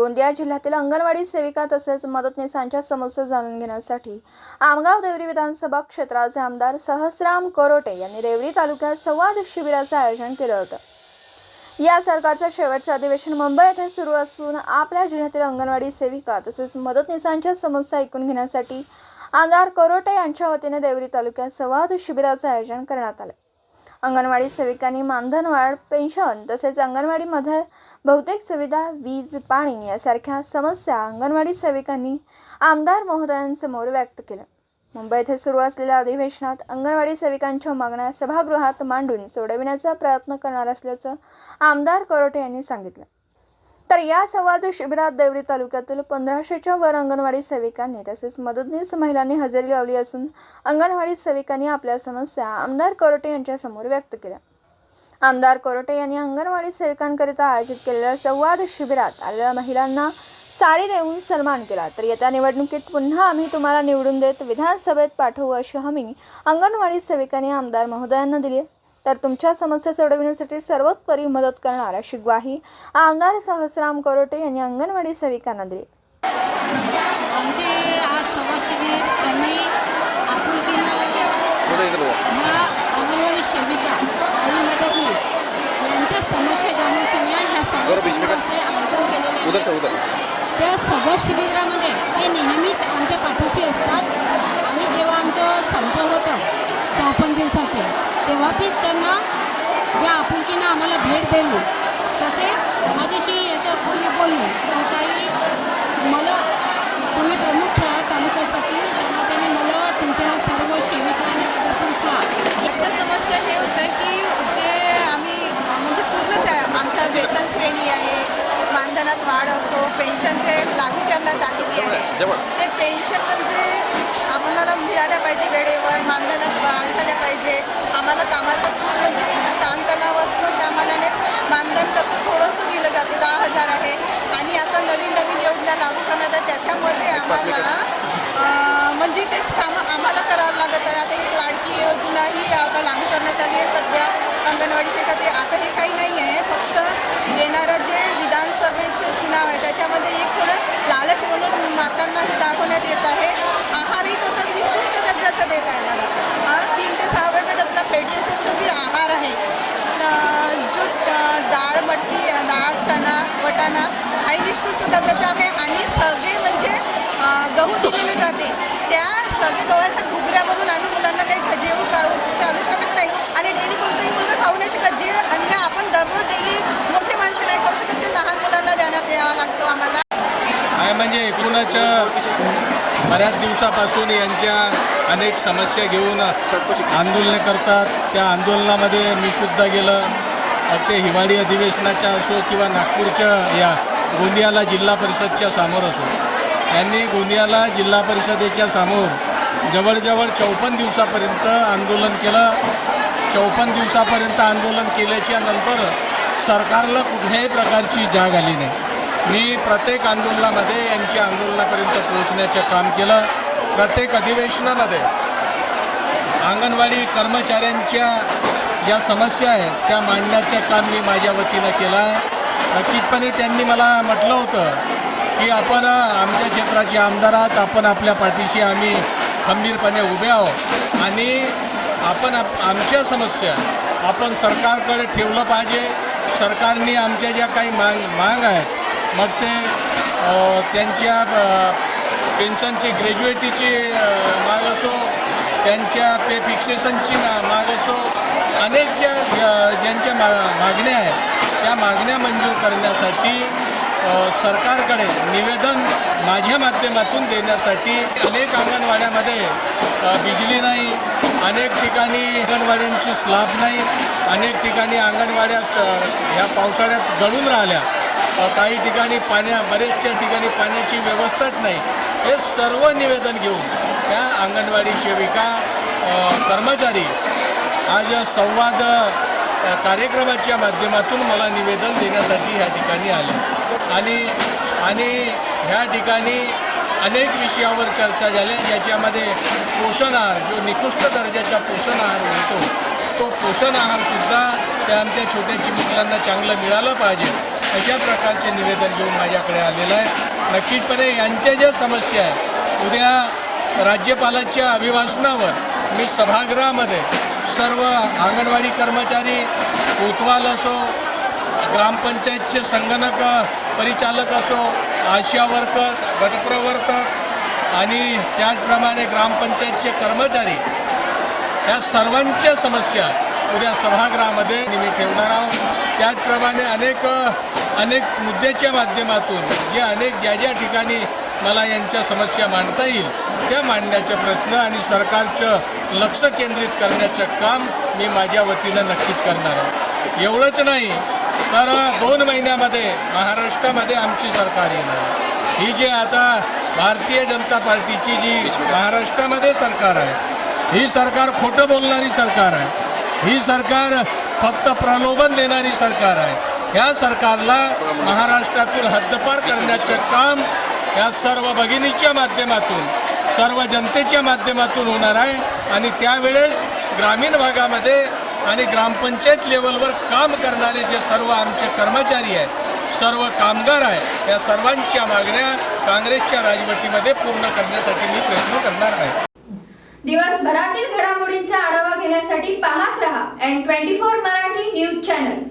गोंदिया जिल्ह्यातील अंगणवाडी सेविका तसेच मदतनीसांच्या समस्या जाणून घेण्यासाठी आमगाव देवरी विधानसभा क्षेत्राचे आमदार सहस्राम कोरोटे यांनी देवरी तालुक्यात संवाद शिबिराचे आयोजन केले होते। या सरकारचे शेवटचे अधिवेशन मुंबई येथे सुरू असून आपल्या जिल्ह्यातील अंगणवाडी सेविका तसेच मदतनीसांच्या समस्या ऐकून घेण्यासाठी आमदार कोरोटे यांच्या वतीने देवरी तालुक्यात संवाद शिबिराचे आयोजन करण्यात आले। अंगणवाडी सेविकांनी मानधनवाढ, पेन्शन तसेच अंगणवाडीमध्ये बहुतेक सुविधा, वीज, पाणी यासारख्या समस्या अंगणवाडी सेविकांनी आमदार महोदयांसमोर व्यक्त केल्या। मुंबई येथे सुरू असलेल्या अधिवेशनात अंगणवाडी सेविकांच्या मागण्या सभागृहात मांडून सोडविण्याचा प्रयत्न करणार असल्याचं आमदार कोरोटे यांनी सांगितलं। तर या संवाद शिबिरात देवरी तालुक्यातील 1500च्या वर अंगणवाडी सेविकांनी तसेच मदतनीस महिलांनी हजेरी लावली असून अंगणवाडी सेविकांनी आपल्या समस्या आमदार कोरोटे यांच्या समोर व्यक्त केल्या। आमदार कोरोटे यांनी अंगणवाडी सेविकांकरिता आयोजित केलेल्या संवाद शिबिरात आलेल्या महिलांना साडी देऊन सन्मान केला। तर येत्या निवडणुकीत पुन्हा आम्ही तुम्हाला निवडून देत विधानसभेत पाठवू अशी हमी अंगणवाडी सेविकांनी आमदार महोदयांना दिली। तर तुमच्या समस्या सोडविण्यासाठी सर्वोपरी मदत करणार अशी ग्वाही आमदार सहस्राम कोरोटे यांनी अंगणवाडी सेविकांना दिली। आमचे आज संवाद शिबिर त्यांनी आपुलकीनं ह्या अंगणवाडी सेविका आणि मदतनीस यांच्या समस्या जाणून घेण्या ह्या संवाद शिबिराचे आयोजन केलेले आहे। त्या संवाद शिबिरामध्ये ते नेहमीच आमच्या पाठीशी असतात आणि जेव्हा आमचं संप होतं 54 दिवसाचे तेव्हा बी त्यांना ज्या आपुलकीनं आम्हाला भेट दिली तसे माझ्याशी याच्यापूर्वी बोलले तर काही मला तुम्ही प्रमुख तालुका सचिव त्याने मला तुमच्या सर्व सेविका आणि मदतनीसला याच्या समस्या हे होतं की जे आम्ही म्हणजे पूर्णच आहे आमच्या वेतन श्रेणी आहे, मानधनात वाढ असो, पेन्शनचे लागू करण्यात आलेली आहे। ते पेन्शन म्हणजे आम्हाला मिळाल्या पाहिजे, वेळेवर मानधनात वाढ झाल्या पाहिजे। आम्हाला कामाचा खूप म्हणजे ताणतणाव असतो, त्या मानाने मानधन कसं थोडंसं दिलं जाते 10,000 आहे आणि आता नवीन योजना लागू करण्यात आहे त्याच्यामध्ये आम्हाला म्हणजे तेच कामं आम्हाला करावं लागत आहे। आता एक लाडकी योजना ही आता लागू करण्यात आली आहे सध्या अंगणवाडी सेविका ते आता हे काही नाही आहे, फक्त येणारं जे विधानसभेचे चुनाव आहे त्याच्यामध्ये एक थोडं लालच म्हणून मातांना हे दाखवण्यात येत आहे। आहारही तसंच निकृष्ट दर्जाचा देत आहे मला 3 ते 6 वेळ आपला फेडरेशनचं जे आहार आहे जो डाळ, मटकी, डाळ, चणा, वाटाणा हाही निकृष्ट दर्जाचा आहे आणि सगळे म्हणजे गहू दिलेले जाते त्या सगळे गव्हाच्या घुगऱ्यावरून आम्ही मुलांना काही जेवू चालू शकत नाही आणि डेली कोणतंही मुलगा खाऊ नाही शकत। जे अन्न आपण दररोज डेली मोठे माणसं नाही खाऊ शकत ते लहान मुलांना देण्यात यावा लागतो आम्हाला। म्हणजे एकूणच बऱ्याच दिवसापासून यांच्या अनेक समस्या घेऊन आंदोलने करतात। त्या आंदोलनामध्ये मी सुद्धा गेलं, मग ते हिवाळी अधिवेशनाच्या असो किंवा नागपूरच्या या गोंदियाला जिल्हा परिषदच्या समोर असो, यांनी गोंदियाला जिल्हा परिषदेच्या समोर जवळजवळ 54 दिवसापर्यंत आंदोलन केलं। 54 दिवसापर्यंत आंदोलन केल्याच्या नंतर सरकारला कुठल्याही प्रकारची जाग आली नाही। मी प्रत्येक आंदोलनामध्ये यांच्या आंदोलनापर्यंत पोहोचण्याचं काम केलं। प्रत्येक अधिवेशनामध्ये अंगणवाडी कर्मचाऱ्यांच्या ज्या समस्या आहेत त्या मांडण्याचं काम मी माझ्या वतीनं केलं आहे। नक्कीचपणे त्यांनी मला म्हटलं होतं की आपण आमच्या क्षेत्राचे आमदार आहात, आपण आपल्या पाठीशी आम्ही खंबीरपणे उभे आहोत आणि आपण आमच्या समस्या आपण सरकारकडे ठेवलं पाहिजे। सरकारने आमच्या ज्या काही माग आहेत, मग ते त्यांच्या पेन्शनची ग्रॅज्युएटीची माग असो, त्यांच्या पे फिक्सेशनची माग असो, अनेक ज्यांच्या मागण्या आहेत त्या मागण्या मंजूर करण्यासाठी सरकारकडे निवेदन माझ्या माध्यमातून देण्यासाठी अनेक अंगणवाड्यामध्ये बिजली नाही, अनेक ठिकाणी अंगणवाड्यांची स्लॅब नाही, अनेक ठिकाणी अंगणवाड्या ह्या पावसाळ्यात गळून राहिल्या, काही ठिकाणी बरेचशा ठिकाणी पाण्याची व्यवस्थाच नाही। हे सर्व निवेदन घेऊन त्या अंगणवाडी सेविका कर्मचारी आज संवाद कार्यक्रमाच्या माध्यमातून मला निवेदन देण्यासाठी ह्या ठिकाणी आले आणि ह्या ठिकाणी अनेक विषयावर चर्चा झाल्या, ज्याच्यामध्ये पोषण आहार जो निकृष्ट दर्जाचा पोषण आहार होतो तो पोषण आहारसुद्धा त्या आमच्या छोट्या चिमुकल्यांना चांगलं मिळालं पाहिजे अशा प्रकारचे निवेदन घेऊन माझ्याकडे आलेलं आहे. नक्कीचपणे यांच्या ज्या समस्या आहेत, उद्या राज्यपालाच्या अभिभाषणावर मी सभागृहामध्ये सर्व अंगणवाडी कर्मचारी, कोतवाल असो, ग्रामपंचायतचे संगणक परिचालक असो, आशा वर्कर, गटप्रवर्तक आणि त्याचप्रमाणे ग्रामपंचायतचे कर्मचारी, या सर्वांच्या समस्या उद्या सभागृहामध्ये मी ठेवणार आहोत. त्याचप्रमाणे अनेक मुद्द्याच्या माध्यमातून ज्या ज्या ठिकाणी मला यांच्या समस्या मांडता येईल त्या मांडण्याचा प्रयत्न आणि सरकारचं लक्ष केंद्रित करण्याचं काम मी माझ्या वतीनं नक्कीच करणार आहे. एवढंच नाही तर 2 महिन्यामध्ये महाराष्ट्रामध्ये आमची सरकार येणार. ही जी आता भारतीय जनता पार्टीची जी महाराष्ट्रामध्ये सरकार आहे, ही सरकार खोटं बोलणारी सरकार आहे. ही सरकार फक्त प्रलोभन देणारी सरकार आहे. ह्या सरकारला महाराष्ट्रातून हद्दपार करण्याचं काम या सर्व भगिनीच्या माध्यमातून, सर्व जनतेच्या माध्यमातून होणार आहे. आणि त्यावेळेस ग्रामीण भागामध्ये आणि ग्रामपंचायत लेवलवर काम करणारे जे सर्व आमचे कर्मचारी आहेत, सर्व कामगार आहेत, या सर्वांच्या मागण्या काँग्रेसच्या राजवटीमध्ये पूर्ण करण्यासाठी मी प्रयत्न करणार आहे. दिवसभरातील घडामोडींचा आढावा घेण्यासाठी पाहत रहा N24 मराठी न्यूज चॅनल.